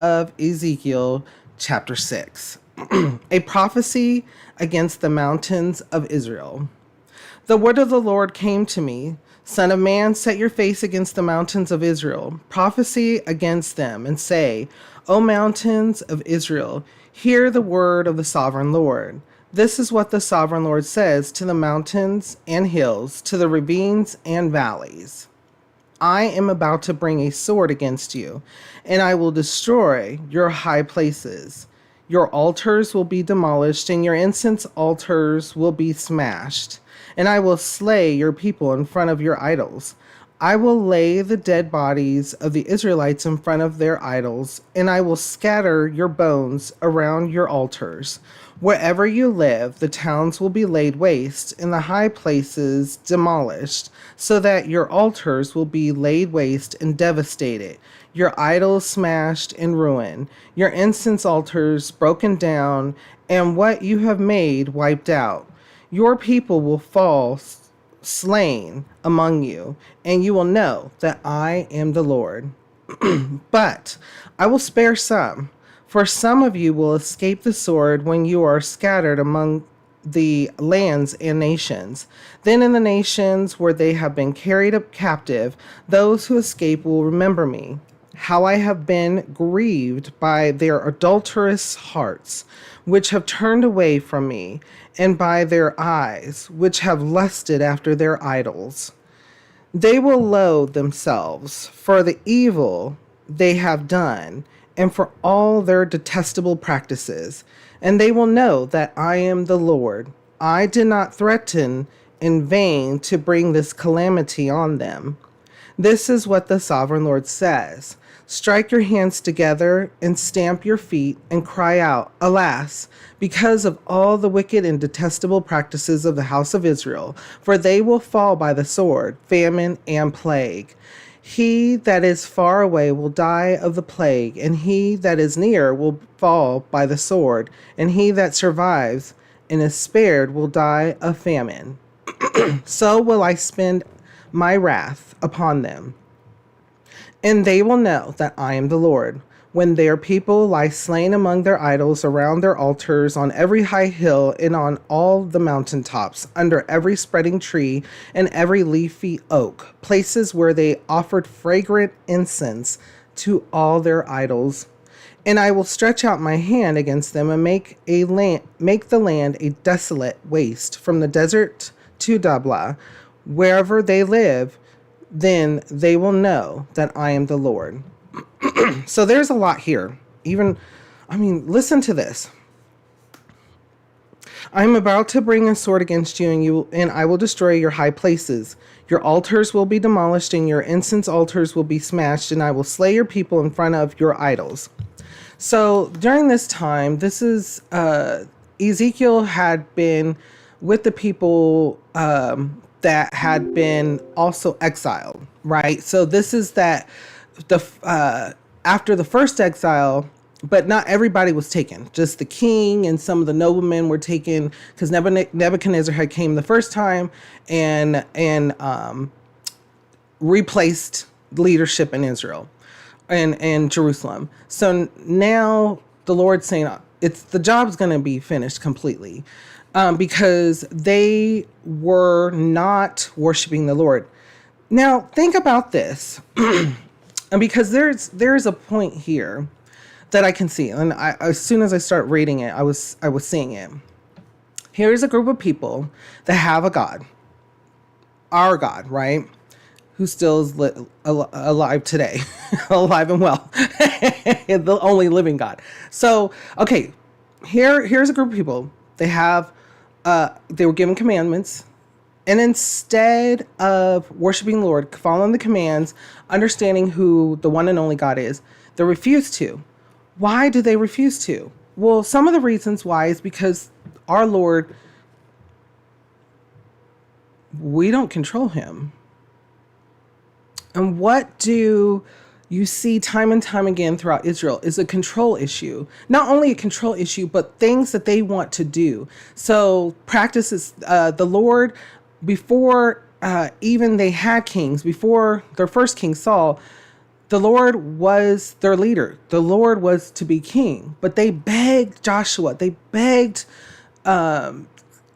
of Ezekiel chapter 6, a prophecy against the mountains of Israel. The word of the Lord came to me. Son of man, set your face against the mountains of Israel. Prophesy against them and say, O mountains of Israel, hear the word of the sovereign Lord. This is what the sovereign Lord says to the mountains and hills, to the ravines and valleys. I am about to bring a sword against you, and I will destroy your high places. Your altars will be demolished, and your incense altars will be smashed. And I will slay your people in front of your idols. I will lay the dead bodies of the Israelites in front of their idols, and I will scatter your bones around your altars. Wherever you live, the towns will be laid waste, and the high places demolished, so that your altars will be laid waste and devastated, your idols smashed and ruined, your incense altars broken down, and what you have made wiped out. Your people will fall slain among you, and you will know that I am the Lord. But I will spare some, for some of you will escape the sword when you are scattered among the lands and nations. Then in the nations where they have been carried up captive, those who escape will remember me, how I have been grieved by their adulterous hearts, which have turned away from me, and by their eyes, which have lusted after their idols. They will loathe themselves for the evil they have done and for all their detestable practices, and they will know that I am the Lord. I did not threaten in vain to bring this calamity on them. This is what the sovereign Lord says. Strike your hands together and stamp your feet and cry out, Alas, because of all the wicked and detestable practices of the house of Israel, for they will fall by the sword, famine, and plague. He that is far away will die of the plague, and he that is near will fall by the sword, and he that survives and is spared will die of famine. So will I spend my wrath upon them, and they will know that I am the Lord. When their people lie slain among their idols, around their altars, on every high hill, and on all the mountain tops, under every spreading tree and every leafy oak, places where they offered fragrant incense to all their idols. And I will stretch out my hand against them and make the land a desolate waste, from the desert to Dabla. Wherever they live, then they will know that I am the Lord. So there's a lot here. Listen to this. I am about to bring a sword against you, and I will destroy your high places. Your altars will be demolished, and your incense altars will be smashed, and I will slay your people in front of your idols. So during this time, this is Ezekiel had been with the people that had been also exiled, right? So this is that after the first exile, but not everybody was taken. Just the king and some of the noblemen were taken, because Nebuchadnezzar had came the first time and replaced leadership in Israel and Jerusalem. So now the Lord's saying the job's going to be finished completely, because they were not worshiping the Lord. Now think about this. And because there's a point here that I can see, and as soon as I start reading it, I was seeing it. Here's a group of people that have a God, our God, right? Who still is alive today, alive and well, the only living God. So, okay, here's a group of people. They were given commandments. And instead of worshiping the Lord, following the commands, understanding who the one and only God is, they refuse to. Why do they refuse to? Well, some of the reasons why is because our Lord, we don't control him. And what do you see time and time again throughout Israel is a control issue. Not only a control issue, but things that they want to do. So practices, the Lord, before even they had kings, before their first king Saul, The Lord was their leader. The Lord was to be king. But they begged Joshua, they begged the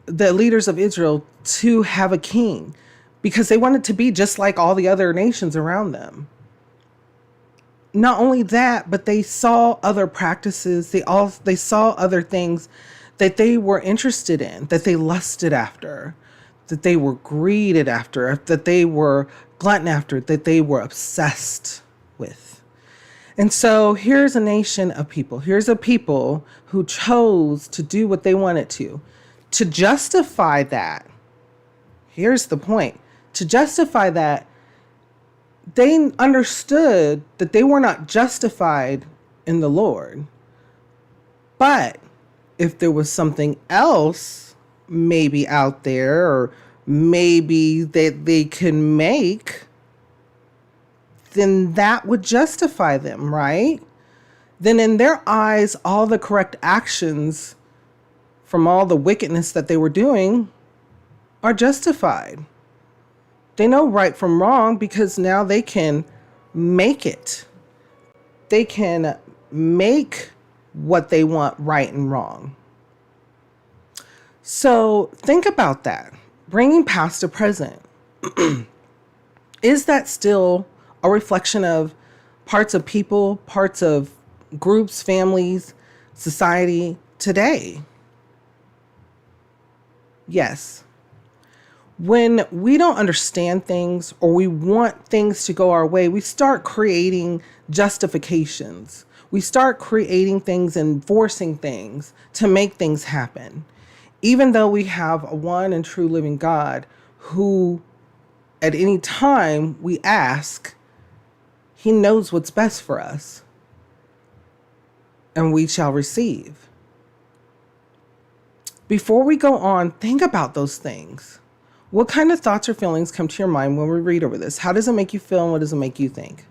leaders of Israel to have a king because they wanted to be just like all the other nations around them. Not only that, but they saw other practices. They saw other things that they were interested in, that they lusted after, that they were greeded after, that they were glutton after, that they were obsessed with. And so here's a nation of people. Here's a people who chose to do what they wanted to justify that. Here's the point. To justify that, they understood that they were not justified in the Lord. But if there was something else maybe out there, or maybe that they could make, then that would justify them, right? Then in their eyes, all the correct actions from all the wickedness that they were doing are justified. They know right from wrong because now they can make it. They can make what they want right and wrong. So think about that. Bringing past to present. Is that still a reflection of parts of people, parts of groups, families, society today? Yes. When we don't understand things or we want things to go our way, we start creating justifications. We start creating things and forcing things to make things happen. Even though we have a one and true living God who, at any time we ask, he knows what's best for us, and we shall receive. Before we go on, think about those things. What kind of thoughts or feelings come to your mind when we read over this? How does it make you feel and what does it make you think?